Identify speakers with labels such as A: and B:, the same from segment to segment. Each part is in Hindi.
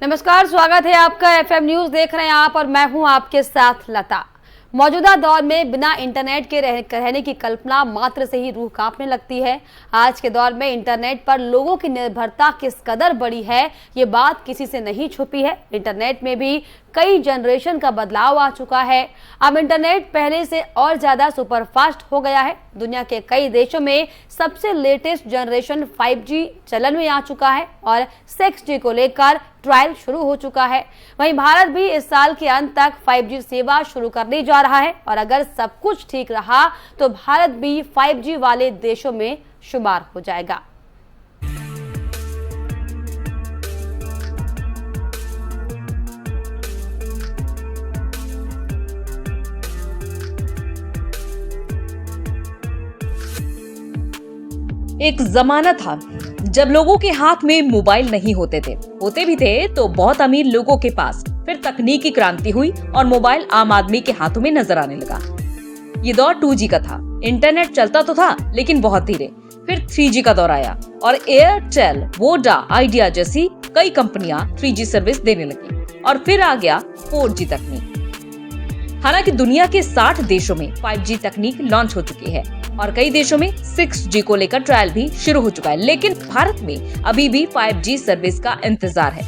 A: नमस्कार, स्वागत है आपका एफएम न्यूज देख रहे हैं आप और मैं हूं आपके साथ लता। मौजूदा दौर में बिना इंटरनेट के रहने की कल्पना मात्र से ही रूह कांपने लगती है। आज के दौर में इंटरनेट पर लोगों की निर्भरता किस कदर बड़ी है, ये बात किसी से नहीं छुपी है। इंटरनेट में भी कई जनरेशन का बदलाव आ चुका है। अब इंटरनेट पहले से और ज्यादा सुपरफास्ट हो गया है। दुनिया के कई देशों में सबसे लेटेस्ट जनरेशन 5G चलन में आ चुका है और 6G को लेकर ट्रायल शुरू हो चुका है। वहीं भारत भी इस साल के अंत तक 5G सेवा शुरू करने जा रहा है और अगर सब कुछ ठीक रहा तो भारत भी 5G वाले देशों में शुमार हो जाएगा।
B: एक जमाना था जब लोगों के हाथ में मोबाइल नहीं होते भी थे तो बहुत अमीर लोगों के पास। फिर तकनीकी क्रांति हुई और मोबाइल आम आदमी के हाथों में नजर आने लगा। ये दौर 2G का था। इंटरनेट चलता तो था लेकिन बहुत धीरे। फिर 3G का दौर आया और एयरटेल, वोडा, आइडिया जैसी कई कंपनियां 3G सर्विस देने लगी और फिर आ गया 4G तकनीक। हालांकि दुनिया के 60 देशों में 5G तकनीक लॉन्च हो चुकी है और कई देशों में 6G को लेकर ट्रायल भी शुरू हो चुका है, लेकिन भारत में अभी भी 5G सर्विस का इंतजार है।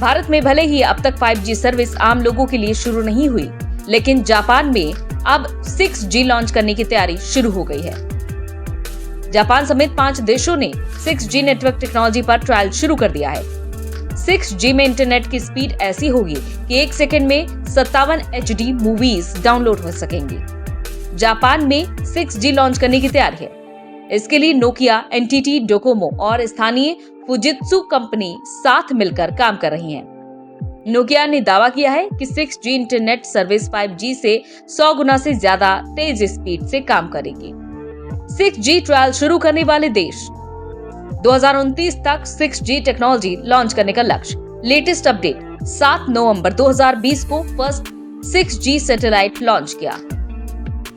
B: भारत में भले ही अब तक 5G सर्विस आम लोगों के लिए शुरू नहीं हुई, लेकिन जापान में अब 6G लॉन्च करने की तैयारी शुरू हो गई है। जापान समेत 5 देशों ने 6G नेटवर्क टेक्नोलॉजी पर ट्रायल शुरू कर दिया है। 6G में इंटरनेट की स्पीड ऐसी होगी कि 1 सेकंड में 57 HD मूवीज डाउनलोड हो सकेंगी। जापान में 6G लॉन्च करने की तैयारी है। इसके लिए नोकिया, NTT डोकोमो और स्थानीय फुजित्सु कंपनी साथ मिलकर काम कर रही है। नोकिया ने दावा किया है कि 6G इंटरनेट सर्विस 5G से 100 गुना से ज्यादा तेज स्पीड से काम करेगी। 6G ट्रायल शुरू करने वाले देश 2029 तक 6G टेक्नोलॉजी लॉन्च करने का लक्ष्य। लेटेस्ट अपडेट 7 नवंबर 2020 को फर्स्ट 6G सैटेलाइट लॉन्च किया।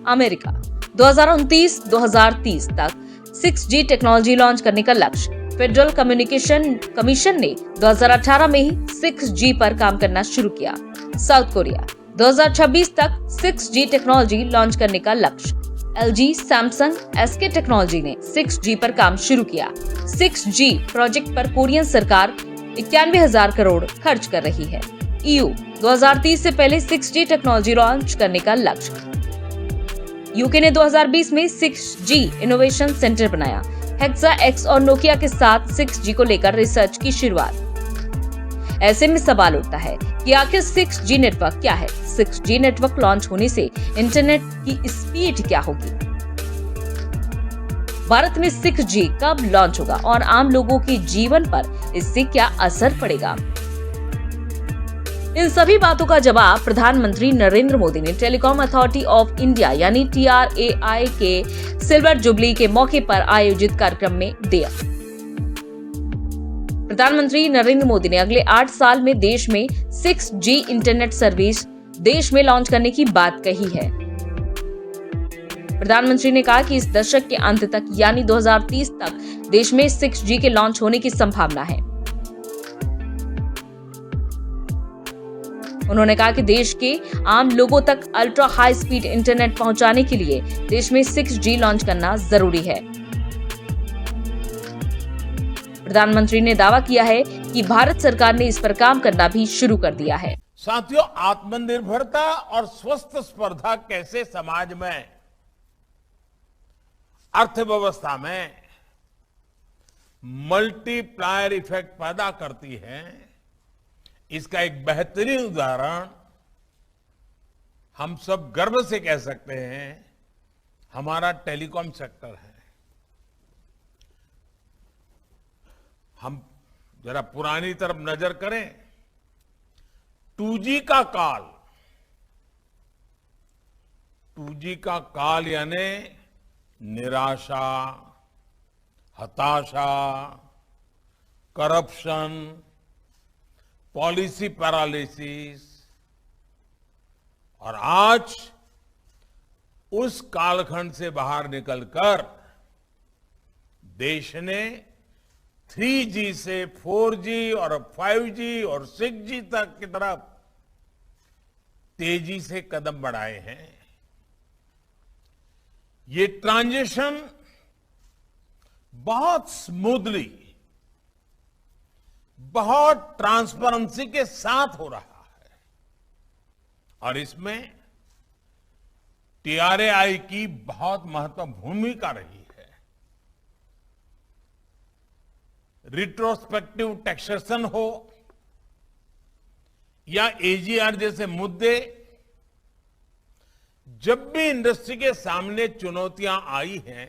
B: अमेरिका 2029-2030 तक 6G टेक्नोलॉजी लॉन्च करने का लक्ष्य। फेडरल कम्युनिकेशन कमीशन ने 2018 में ही 6G पर काम करना शुरू किया। साउथ कोरिया 2026 तक 6G टेक्नोलॉजी लॉन्च करने का लक्ष्य। LG, सैमसंग, SK टेक्नोलॉजी ने 6G पर काम शुरू किया। 6G प्रोजेक्ट पर कोरियन सरकार 91,000 करोड़ खर्च कर रही है। EU 2030 से पहले 6G टेक्नोलॉजी लॉन्च करने का लक्ष्य। यूके ने 2020 में 6G इनोवेशन सेंटर बनाया। हेक्सा-X और नोकिया के साथ 6G को लेकर रिसर्च की शुरुआत। ऐसे में सवाल उठता है कि आखिर 6G नेटवर्क क्या है? 6G नेटवर्क लॉन्च होने से इंटरनेट की स्पीड क्या होगी? भारत में 6G कब लॉन्च होगा और आम लोगों के जीवन पर इससे क्या असर पड़ेगा? इन सभी बातों का जवाब प्रधानमंत्री नरेंद्र मोदी ने टेलीकॉम अथॉरिटी ऑफ इंडिया यानी TRAI के सिल्वर जुबली के मौके पर आयोजित कार्यक्रम में दिया। प्रधानमंत्री नरेंद्र मोदी ने अगले 8 साल में देश में 6G इंटरनेट सर्विस देश में लॉन्च करने की बात कही है। प्रधानमंत्री ने कहा कि इस दशक के अंत तक यानी 2030 तक देश में 6G के लॉन्च होने की संभावना है। उन्होंने कहा कि देश के आम लोगों तक अल्ट्रा हाई स्पीड इंटरनेट पहुंचाने के लिए देश में 6G लॉन्च करना जरूरी है। प्रधानमंत्री ने दावा किया है कि भारत सरकार ने इस पर काम करना भी शुरू कर दिया है।
C: साथियों, आत्मनिर्भरता और स्वस्थ स्पर्धा कैसे समाज में, अर्थव्यवस्था में मल्टीप्लायर इफेक्ट पैदा करती है, इसका एक बेहतरीन उदाहरण हम सब गर्व से कह सकते हैं हमारा टेलीकॉम सेक्टर है। हम जरा पुरानी तरफ नजर करें। 2G का काल 2G का काल यानी निराशा, हताशा, करप्शन, पॉलिसी पैरालिसिस, और आज उस कालखंड से बाहर निकलकर देश ने 3G से 4G और अब 5G और 6G तक की तरफ तेजी से कदम बढ़ाए हैं। ये ट्रांजिशन बहुत स्मूथली, बहुत ट्रांसपेरेंसी के साथ हो रहा है और इसमें TRAI की बहुत महत्वपूर्ण भूमिका रही है। रिट्रोस्पेक्टिव टैक्सेशन हो या AGR जैसे मुद्दे, जब भी इंडस्ट्री के सामने चुनौतियां आई हैं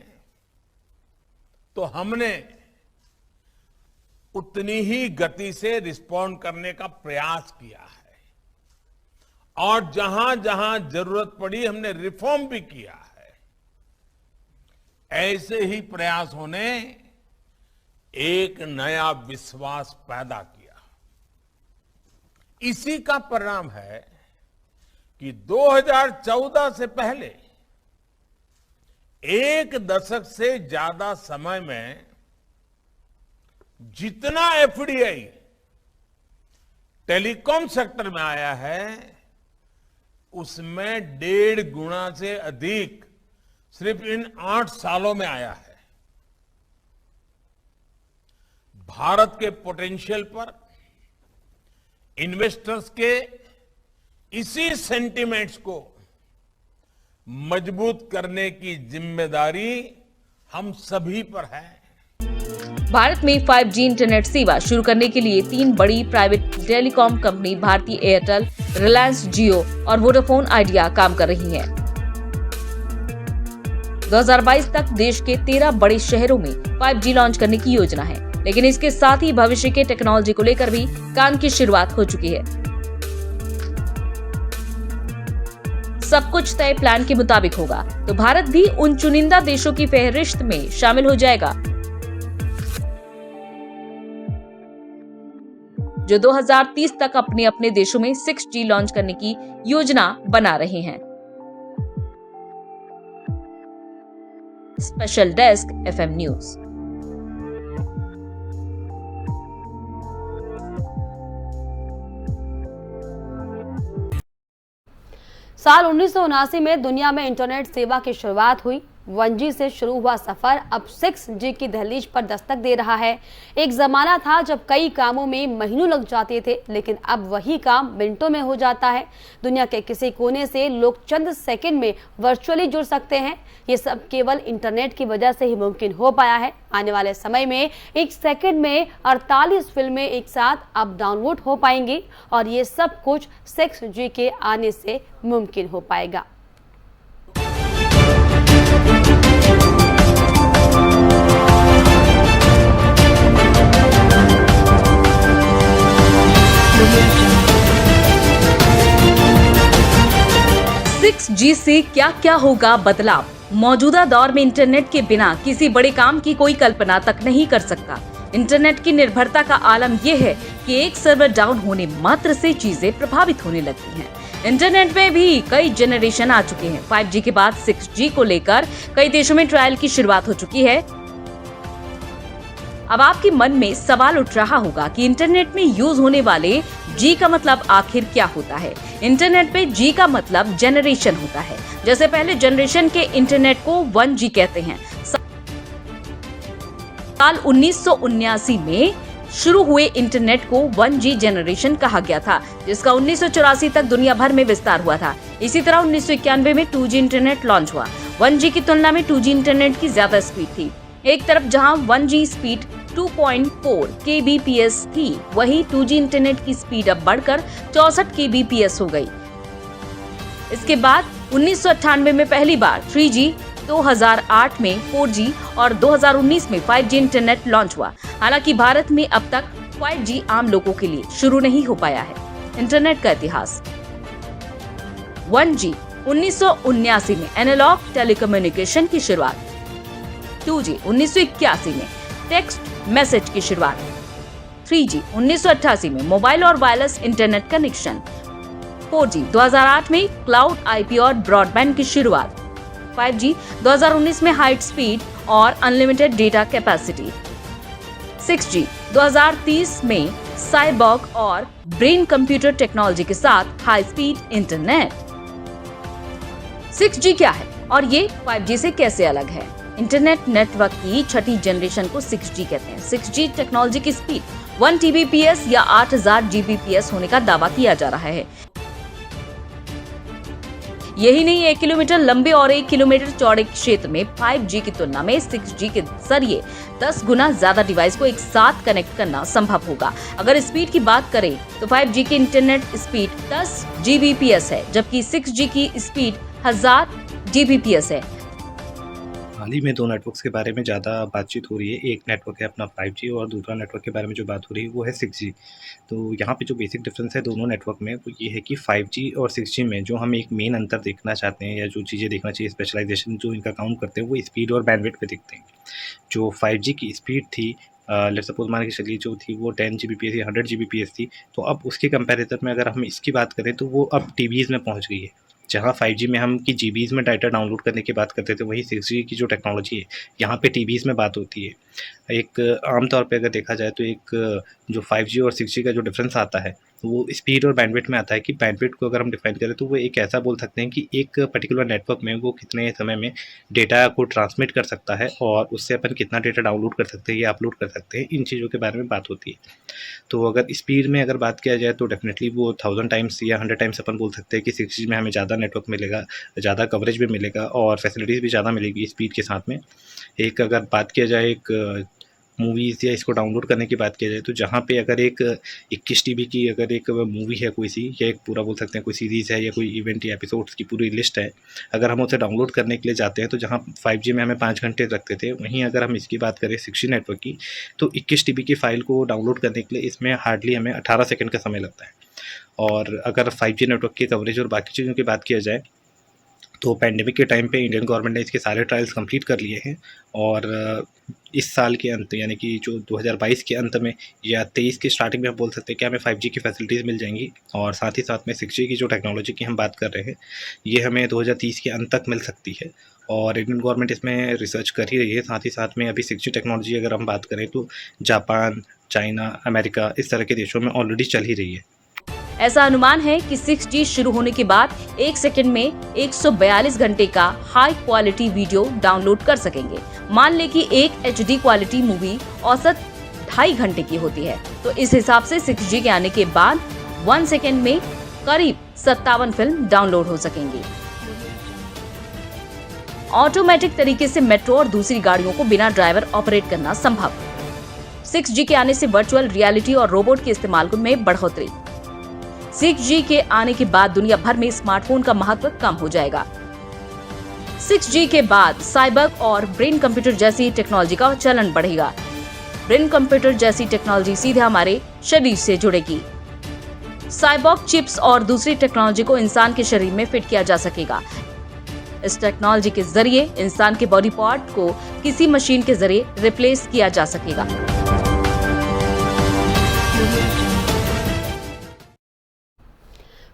C: तो हमने उतनी ही गति से रिस्पॉन्ड करने का प्रयास किया है और जहां जहां जरूरत पड़ी हमने रिफॉर्म भी किया है। ऐसे ही प्रयासों ने एक नया विश्वास पैदा किया। इसी का परिणाम है कि 2014 से पहले एक दशक से ज्यादा समय में जितना FDI टेलीकॉम सेक्टर में आया है उसमें 1.5 गुना से अधिक सिर्फ इन 8 सालों में आया है। भारत के पोटेंशियल पर इन्वेस्टर्स के इसी सेंटिमेंट्स को मजबूत करने की जिम्मेदारी हम सभी पर है।
B: भारत में 5G इंटरनेट सेवा शुरू करने के लिए 3 बड़ी private telecom company Bharti Airtel, Reliance Jio और वोडाफोन आइडिया काम कर रही हैं। 2022 तक देश के 13 बड़े शहरों में 5G लॉन्च करने की योजना है, लेकिन इसके साथ ही भविष्य के टेक्नोलॉजी को लेकर भी काम की शुरुआत हो चुकी है। सब कुछ तय प्लान के मुताबिक होगा तो भारत भी उन चुनिंदा देशों की फहरिस्त में शामिल हो जाएगा जो 2030 तक अपने अपने देशों में 6G लॉन्च करने की योजना बना रहे हैं। Special desk FM news.
A: साल 1979 में दुनिया में इंटरनेट सेवा की शुरुआत हुई। 1G से शुरू हुआ सफर अब 6G की दहलीज पर दस्तक दे रहा है। एक जमाना था जब कई कामों में महीनों लग जाते थे, लेकिन अब वही काम मिनटों में हो जाता है। दुनिया के किसी कोने से लोग चंद सेकंड में वर्चुअली जुड़ सकते हैं। ये सब केवल इंटरनेट की वजह से ही मुमकिन हो पाया है। आने वाले समय में एक सेकंड में 48 फिल्में एक साथ अब डाउनलोड हो पाएंगी और ये सब कुछ 6G के आने से मुमकिन हो पाएगा।
B: जी से क्या क्या होगा बदलाव। मौजूदा दौर में इंटरनेट के बिना किसी बड़े काम की कोई कल्पना तक नहीं कर सकता। इंटरनेट की निर्भरता का आलम यह है कि एक सर्वर डाउन होने मात्र से चीजें प्रभावित होने लगती हैं। इंटरनेट में भी कई जनरेशन आ चुके हैं। 5G के बाद 6G को लेकर कई देशों में ट्रायल की शुरुआत हो चुकी है। अब आपके मन में सवाल उठ रहा होगा कि इंटरनेट में यूज होने वाले G का मतलब आखिर क्या होता है। इंटरनेट पे G का मतलब जनरेशन होता है। जैसे पहले जनरेशन के इंटरनेट को 1G कहते हैं। साल 1979 में शुरू हुए इंटरनेट को 1G जनरेशन कहा गया था, जिसका 1984 तक दुनिया भर में विस्तार हुआ था। इसी तरह 1991 में 2G इंटरनेट लॉन्च हुआ। 1G की तुलना में 2G इंटरनेट की ज्यादा स्पीड थी। एक तरफ जहां 1G स्पीड 2.4 kbps थी, वहीं 2G इंटरनेट की स्पीड अब बढ़कर 64 kbps हो गई। इसके बाद 1998 में पहली बार 3G, 2008 में 4G और 2019 में 5G इंटरनेट लॉन्च हुआ। हालांकि भारत में अब तक 5G आम लोगों के लिए शुरू नहीं हो पाया है। इंटरनेट का इतिहास। 1G 1979 में एनालॉग टेलीकम्युनिकेशन की शुरुआत। 2G 1981 में टेक्स्ट मैसेज की शुरुआत। 3G 1988 में मोबाइल और वायरलेस इंटरनेट कनेक्शन। 4G 2008 में क्लाउड IP और ब्रॉडबैंड की शुरुआत। 5G 2019 में हाई स्पीड और अनलिमिटेड डेटा कैपेसिटी। 6G 2030 में साइबॉर्ग और ब्रेन कंप्यूटर टेक्नोलॉजी के साथ हाई स्पीड इंटरनेट। 6G क्या है और ये 5G से कैसे अलग है? इंटरनेट नेटवर्क की छठी जनरेशन को 6G कहते हैं। 6G टेक्नोलॉजी की स्पीड 1 Tbps या 8000 Gbps होने का दावा किया जा रहा है। यही नहीं, 1 किलोमीटर लंबे और 1 किलोमीटर चौड़े क्षेत्र में 5G की तुलना में 6G के जरिए 10 गुना ज्यादा डिवाइस को एक साथ कनेक्ट करना संभव होगा। अगर स्पीड की बात करें तो 5G की इंटरनेट स्पीड 10 Gbps है, जबकि 6G की स्पीड 1000 Gbps है।
D: हाल ही में दो नेटवर्क्स के बारे में ज़्यादा बातचीत हो रही है। एक नेटवर्क है अपना 5G और दूसरा नेटवर्क के बारे में जो बात हो रही है वो है 6G। तो यहाँ पे जो बेसिक डिफरेंस है दोनों नेटवर्क में वो ये है कि 5G और 6G में जो हम एक मेन अंतर देखना चाहते हैं या जो चीज़ें देखना चाहिए, स्पेशलाइजेशन जो इनका काउंट करते हैं वो स्पीड और बैंडविड्थ पे देखते हैं। जो 5G की स्पीड थी, लेट्स सपोज मान के चलिए जो थी वो 10 Gbps या 100 Gbps थी, तो अब उसके कंपैरिजन में अगर हम इसकी बात करें तो वो अब TBs में पहुँच गई है। जहाँ 5G में हम कि GBs में डाटा डाउनलोड करने की बात करते थे, वहीं 6G की जो टेक्नोलॉजी है यहाँ पे TBs में बात होती है। एक आम तौर पे अगर देखा जाए तो एक जो 5G और 6G का जो डिफरेंस आता है वो स्पीड और बैंडविड्थ में आता है कि बैंडविड्थ को अगर हम डिफाइन करें तो वो एक ऐसा बोल सकते हैं कि एक पर्टिकुलर नेटवर्क में वो कितने समय में डेटा को ट्रांसमिट कर सकता है और उससे अपन कितना डेटा डाउनलोड कर सकते हैं या अपलोड कर सकते हैं, इन चीज़ों के बारे में बात होती है। तो अगर स्पीड में अगर बात किया जाए तो डेफिनेटली वो 1000 टाइम्स या 100 टाइम्स अपन बोल सकते हैं कि 6G में हमें ज़्यादा नेटवर्क मिलेगा, ज़्यादा कवरेज भी मिलेगा और फैसिलिटीज़ भी ज़्यादा मिलेगी स्पीड के साथ में। एक अगर बात किया जाए एक मूवीज़ या इसको डाउनलोड करने की बात की जाए तो जहाँ पे अगर एक 21 TB की अगर एक मूवी है कोई सी, या एक पूरा बोल सकते हैं कोई सीरीज़ है या कोई इवेंट या एपिसोड्स की पूरी लिस्ट है, अगर हम उसे डाउनलोड करने के लिए जाते हैं तो जहाँ 5G में हमें 5 घंटे लगते थे, वहीं अगर हम इसकी बात करें 6G नेटवर्क की तो 21 TB की फ़ाइल को डाउनलोड करने के लिए इसमें हार्डली हमें 18 सेकेंड का समय लगता है। और अगर 5G नेटवर्क की कवरेज और बाकी चीज़ों की बात किया जाए तो पैंडेमिक के टाइम पे इंडियन गवर्नमेंट ने इसके सारे ट्रायल्स कंप्लीट कर लिए हैं और इस साल के अंत यानी कि जो 2022 के अंत में या 23 की स्टार्टिंग में हम बोल सकते हैं कि हमें 5G की फैसिलिटीज़ मिल जाएंगी और साथ ही साथ में 6G की जो टेक्नोलॉजी की हम बात कर रहे हैं ये हमें 2030 के अंत तक मिल सकती है और इंडियन गवर्नमेंट इसमें रिसर्च कर ही रही है। साथ ही साथ में अभी 6G टेक्नोलॉजी अगर हम बात करें तो जापान, चाइना, अमेरिका इस तरह के देशों में ऑलरेडी चल ही रही है।
B: ऐसा अनुमान है कि 6G शुरू होने के बाद 1 सेकंड में 142 घंटे का हाई क्वालिटी वीडियो डाउनलोड कर सकेंगे। मान ले कि एक HD क्वालिटी मूवी औसत 2.5 घंटे की होती है, तो इस हिसाब से 6G के आने के बाद 1 सेकंड में करीब 57 फिल्म डाउनलोड हो सकेंगी। ऑटोमेटिक तरीके से मेट्रो और दूसरी गाड़ियों को बिना ड्राइवर ऑपरेट करना संभव। 6G के आने से वर्चुअल रियलिटी और रोबोट के इस्तेमाल में बढ़ोतरी। 6G के आने के बाद दुनिया भर में स्मार्टफोन का महत्व कम हो जाएगा। 6G के बाद साइबर्ग और ब्रेन कंप्यूटर जैसी टेक्नोलॉजी का चलन बढ़ेगा। ब्रेन कंप्यूटर जैसी टेक्नोलॉजी सीधे हमारे शरीर से जुड़ेगी। साइबॉर्ग चिप्स और दूसरी टेक्नोलॉजी को इंसान के शरीर में फिट किया जा सकेगा। इस टेक्नोलॉजी के जरिए इंसान के बॉडी पार्ट को किसी मशीन के जरिए रिप्लेस किया जा सकेगा।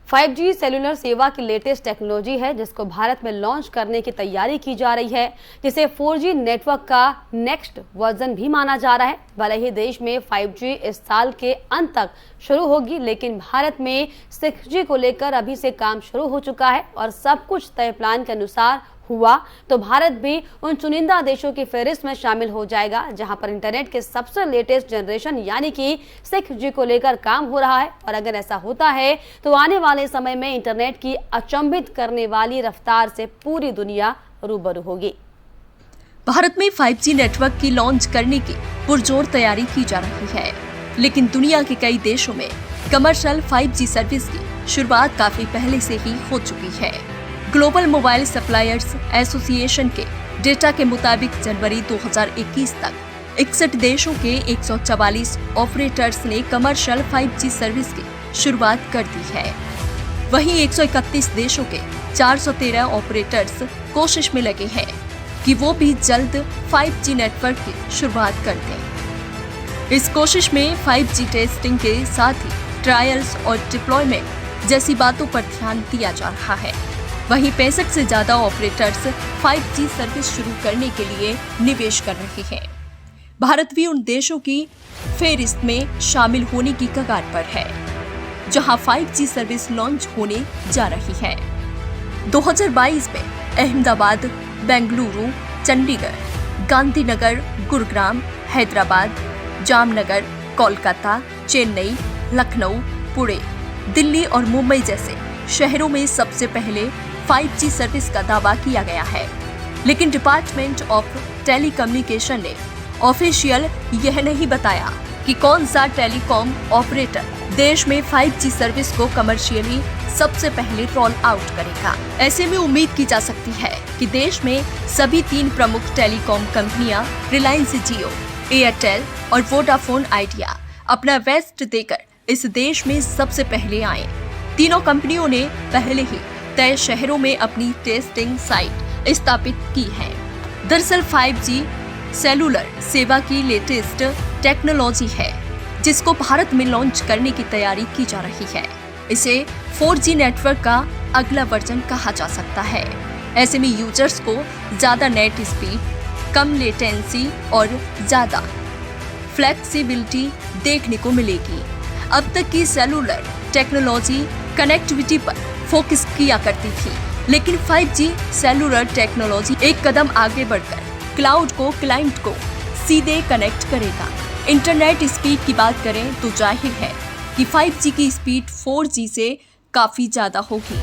A: 5G सेलुलर सेवा की लेटेस्ट टेक्नोलॉजी है जिसको भारत में लॉन्च करने की तैयारी की जा रही है, जिसे 4G नेटवर्क का नेक्स्ट वर्जन भी माना जा रहा है। भले ही देश में 5G इस साल के अंत तक शुरू होगी, लेकिन भारत में 6G को लेकर अभी से काम शुरू हो चुका है और सब कुछ तय प्लान के अनुसार हुआ तो भारत भी उन चुनिंदा देशों की फहरिस्त में शामिल हो जाएगा जहां पर इंटरनेट के सबसे लेटेस्ट जनरेशन यानी कि 6G को लेकर काम हो रहा है। और अगर ऐसा होता है तो आने वाले समय में इंटरनेट की अचंभित करने वाली रफ्तार से पूरी दुनिया रूबरू होगी।
E: भारत में 5G नेटवर्क की लॉन्च करने की पुरजोर तैयारी की जा रही है, लेकिन दुनिया के कई देशों में कमर्शियल 5G सर्विस की शुरुआत काफी पहले से ही हो चुकी है। ग्लोबल मोबाइल सप्लायर्स एसोसिएशन के डेटा के मुताबिक जनवरी 2021 तक 61 देशों के 144 ऑपरेटर्स ने कमर्शियल 5G सर्विस की शुरुआत कर दी है। वहीं 131 देशों के 413 ऑपरेटर्स कोशिश में लगे हैं कि वो भी जल्द 5G नेटवर्क की शुरुआत कर दें। इस कोशिश में 5G टेस्टिंग के साथ ही ट्रायल्स और डिप्लॉयमेंट जैसी बातों पर ध्यान दिया जा रहा है। वहीं 65 से ज्यादा ऑपरेटर्स 5G सर्विस शुरू करने के लिए निवेश कर रहे हैं। भारत भी उन देशों की फेहरिस्त में शामिल होने की कगार पर है जहां 5G सर्विस लॉन्च होने जा रही है। 2022 में अहमदाबाद, बेंगलुरु, चंडीगढ़, गांधीनगर, गुरुग्राम, हैदराबाद, जामनगर, कोलकाता, चेन्नई, लखनऊ, पुणे, दिल्ली और मुंबई जैसे शहरों में सबसे पहले 5G सर्विस का दावा किया गया है। लेकिन डिपार्टमेंट ऑफ टेलीकम्युनिकेशन ने ऑफिशियल यह नहीं बताया कि कौन सा टेलीकॉम ऑपरेटर देश में 5G सर्विस को कमर्शियली सबसे पहले रोल आउट करेगा। ऐसे में उम्मीद की जा सकती है कि देश में सभी 3 प्रमुख टेलीकॉम कंपनियां रिलायंस जियो, एयरटेल और वोडाफोन आइडिया अपना बेस्ट देकर इस देश में सबसे पहले आए। तीनों कंपनियों ने पहले ही तय शहरों में अपनी टेस्टिंग साइट स्थापित की है। दरअसल 5G सेलुलर सेवा की लेटेस्ट टेक्नोलॉजी है जिसको भारत में लॉन्च करने की तैयारी की जा रही है। इसे 4G नेटवर्क का अगला वर्जन कहा जा सकता है। ऐसे में यूजर्स को ज्यादा नेट स्पीड, कम लेटेंसी और ज्यादा फ्लेक्सिबिलिटी देखने को मिलेगी। अब तक की सेलुलर टेक्नोलॉजी कनेक्टिविटी पर फोकस किया करती थी, लेकिन 5G सेलुलर टेक्नोलॉजी एक कदम आगे बढ़कर क्लाउड को क्लाइंट को सीधे कनेक्ट करेगा। इंटरनेट स्पीड की बात करें तो जाहिर है कि 5G की स्पीड 4G से काफी ज्यादा होगी।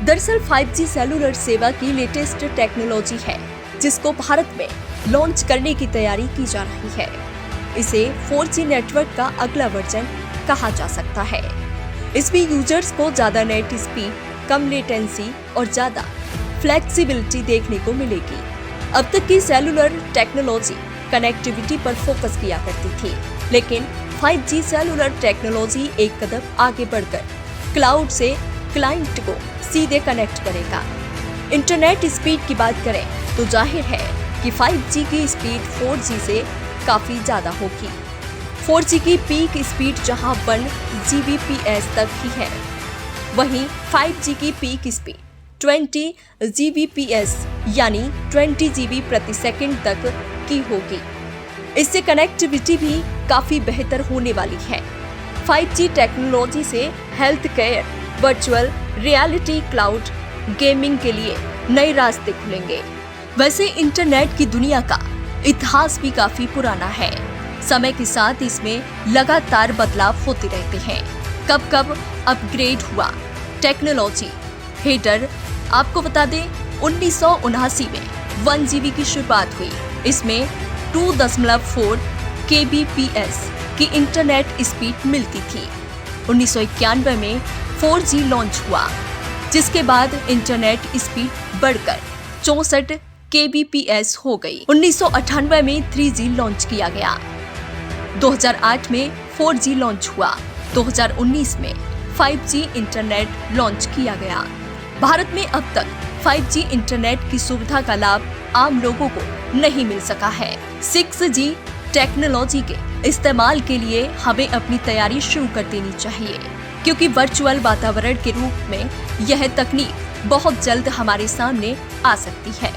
E: दरअसल 5G सेलुलर सेवा की लेटेस्ट टेक्नोलॉजी है जिसको भारत में लॉन्च करने की तैयारी की जा रही है। इसे 4G नेटवर्क का अगला वर्जन कहा जा सकता है। इसमें यूजर्स को ज्यादा नेट स्पीड, कम लेटेंसी और ज्यादा फ्लेक्सिबिलिटी देखने को मिलेगी। अब तक की सेलुलर टेक्नोलॉजी कनेक्टिविटी पर फोकस किया करती थी, लेकिन 5G सेलुलर टेक्नोलॉजी एक कदम आगे बढ़कर क्लाउड से क्लाइंट को सीधे कनेक्ट करेगा। इंटरनेट स्पीड की बात करें तो जाहिर है कि 5G की स्पीड 4G से काफी ज्यादा होगी। 4G की पीक स्पीड जहां 1 Gbps तक ही है, वहीं 5G की पीक स्पीड 20 Gbps यानी 20 GB प्रति सेकंड तक की होगी। इससे कनेक्टिविटी भी काफी बेहतर होने वाली है। 5G टेक्नोलॉजी से health care, virtual reality, cloud gaming के लिए नए रास्ते खुलेंगे। वैसे इंटरनेट की दुनिया का इतिहास भी काफी पुराना है। समय के साथ इसमें लगातार बदलाव होते रहते हैं। कब कब अपग्रेड हुआ टेक्नोलॉजी। हेडर आपको बता दें 1979 में 1 GB की शुरुआत हुई। इसमें 2.4 kbps की इंटरनेट स्पीड मिलती थी। 1991 में 4G लॉन्च हुआ, जिसके बाद इंटरनेट स्पीड बढ़कर 64 kbps हो गई। 1998 में 3G लॉन्च किया गया। 2008 में 4G लॉन्च हुआ। 2019 में 5G इंटरनेट लॉन्च किया गया। भारत में अब तक 5G इंटरनेट की सुविधा का लाभ आम लोगों को नहीं मिल सका है। 6G टेक्नोलॉजी के इस्तेमाल के लिए हमें अपनी तैयारी शुरू कर देनी चाहिए, क्योंकि वर्चुअल वातावरण के रूप में यह तकनीक बहुत जल्द हमारे सामने आ सकती है।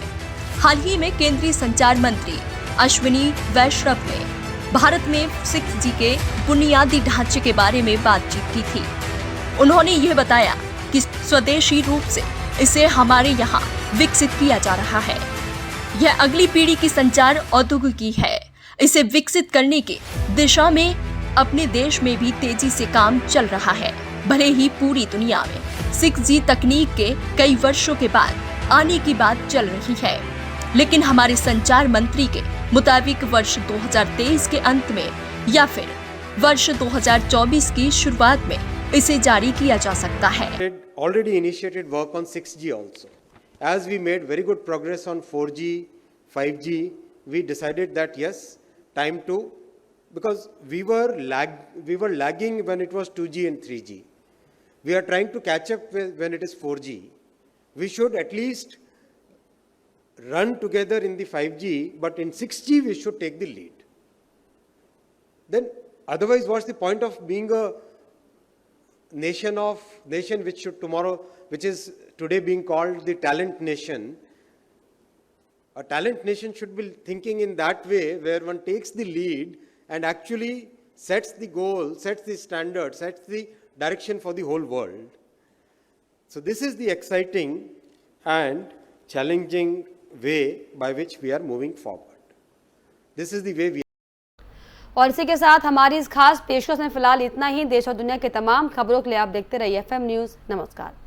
E: हाल ही में केंद्रीय संचार मंत्री अश्विनी वैष्णव ने भारत में 6G के बुनियादी ढांचे के बारे में बातचीत की थी। उन्होंने यह बताया कि स्वदेशी रूप से इसे हमारे यहाँ विकसित किया जा रहा है। यह अगली पीढ़ी की संचार औद्योगिकी है। इसे विकसित करने की दिशा में अपने देश में भी तेजी से काम चल रहा है। भले ही पूरी दुनिया में 6G तकनीक के कई वर्षों के बाद आने की बात चल रही है, लेकिन हमारे संचार मंत्री के मुताबिक वर्ष 2023 के अंत में या फिर वर्ष 2024 की शुरुआत में इसे जारी किया जा सकता है।
F: Already initiated work on 6G also. As we made very good progress on 4G, 5G, we decided that yes, time to, because we were lagging when it was 2G and 3G. We are trying to catch up when it is 4G. We should at least run together in the 5G, but in 6G we should take the lead. Then otherwise what's the point of being a nation which should tomorrow, which is today being called the talent nation? A talent nation should be thinking in that way, where one takes the lead and actually sets the goal, sets the standard, sets the direction for the whole world. So this is the exciting and challenging way by which we are moving forward. This is the way we
A: और इसी के साथ हमारी इस खास पेशकश में फिलहाल इतना ही। देश और दुनिया के तमाम खबरों के लिए आप देखते रहिए FM न्यूज़। नमस्कार।